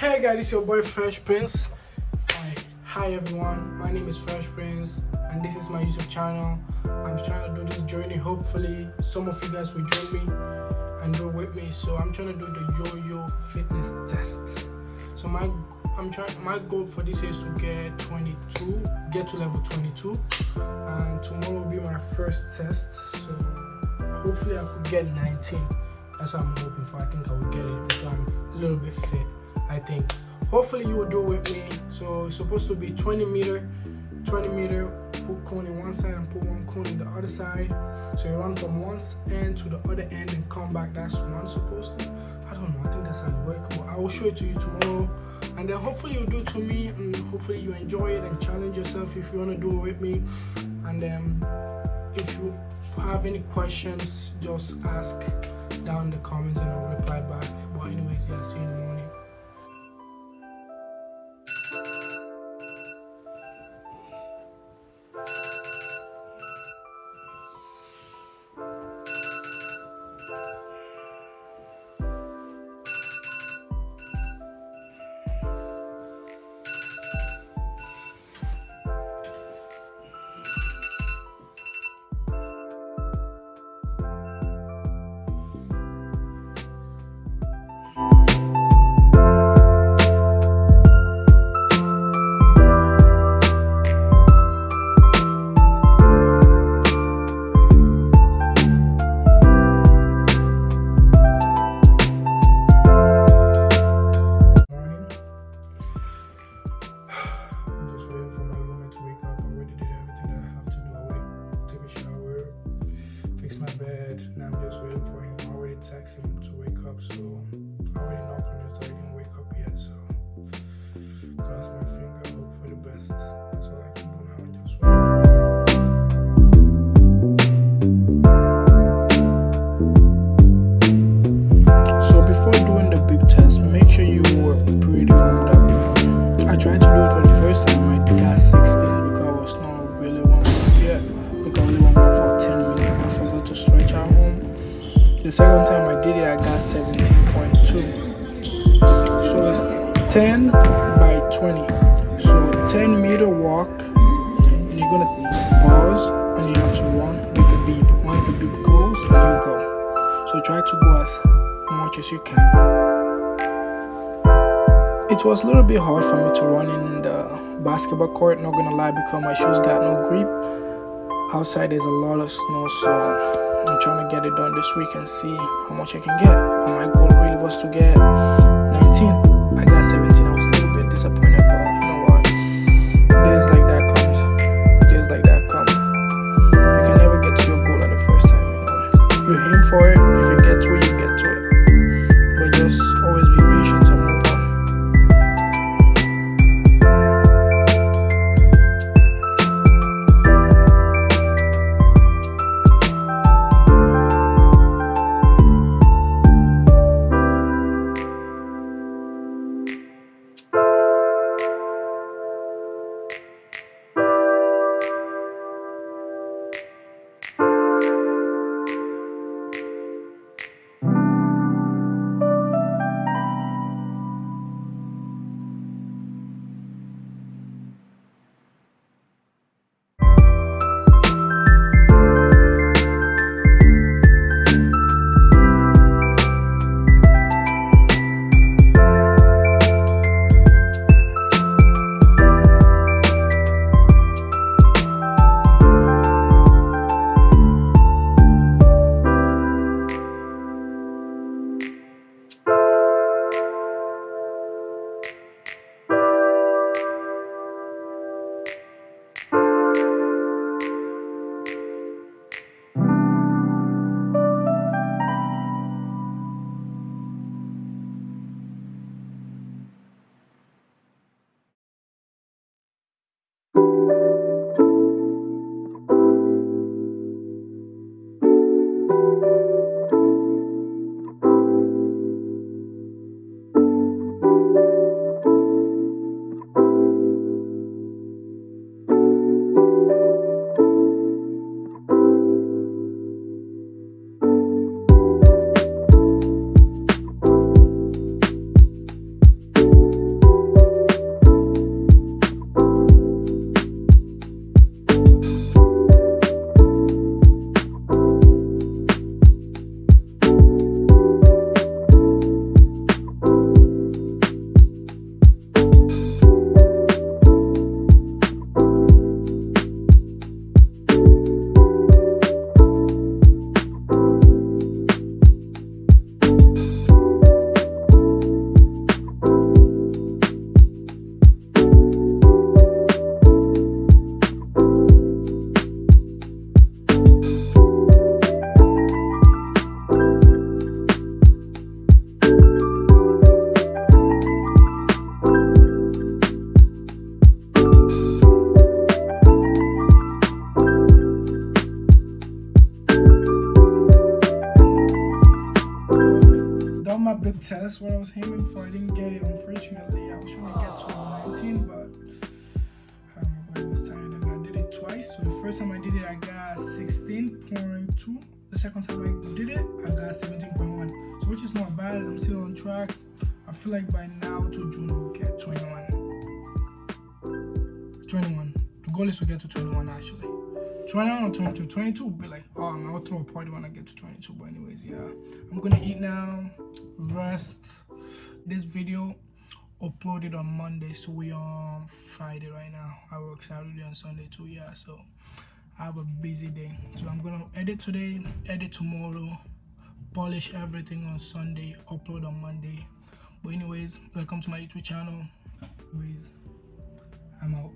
Hey guys, it's your boy Fresh Prince. Hi everyone, my name is Fresh Prince and this is my YouTube channel. I'm trying to do this journey. Hopefully some of you guys will join me and do it with me. So I'm trying to do the Yoyo fitness test. So my goal for this is to get to level 22, and tomorrow will be my first test. So hopefully I could get 19. That's what I'm hoping for. I think I will get it because I'm a little bit fit. I think hopefully you will do it with me. So it's supposed to be 20 meter, put cone in one side and put one cone in the other side. So you run from one end to the other end and come back. That's one supposed to. I don't know, I think that's how it works, but I will show it to you tomorrow, and then hopefully you'll do it to me, and hopefully you enjoy it and challenge yourself if you want to do it with me. And then if you have any questions, just ask down in the comments and I'll reply back. But anyways, yeah, see you in the morning. Now I'm just waiting for him. I already texted him to wake up, so I already knocked on his door. He didn't wake up yet, so cross my finger, hope for the best. That's all I can do now, and just wait. So before doing the big test, make sure you were pretty warmed up. I tried to do it for the first time. I got 16 because I was not really warmed up yet. Because I only warmed up for 10 minutes. I forgot to stretch at home. The second time I did it, I got 17.2. So it's 10 by 20. So 10 meter walk, and you're gonna pause and you have to run with the beep. Once the beep goes, then you go. So try to go as much as you can. It was a little bit hard for me to run in the basketball court, not gonna lie, because my shoes got no grip. Outside there's a lot of snow, so I'm trying to get it done this week and see how much I can get. But my goal really was to get 19. I got 17. I was a little bit disappointed, but you know what? Days like that comes. Days like that come. You can never get to your goal at the first time, you know. You aim for it. If you get to it, you get to it. But just always be patient and move on. test what I was aiming for. I didn't get it, unfortunately. I was trying to get to 19, but my body was tired and I did it twice. So the first time I did it, I got 16.2. The second time I did it, I got 17.1. So which is not bad. I'm still on track. I feel like by now to June I will get 21. 21. The goal is to get to 21 actually. 21 or 22. 22 will be like, oh, I'll throw a party when I get to 22. But anyways, yeah. I'm gonna eat now, rest. This video uploaded on Monday, so we on Friday right now. I work Saturday and Sunday too, yeah. So I have a busy day. So I'm gonna edit today, edit tomorrow, polish everything on Sunday, upload on Monday. But anyways, welcome to my YouTube channel. Anyways, I'm out.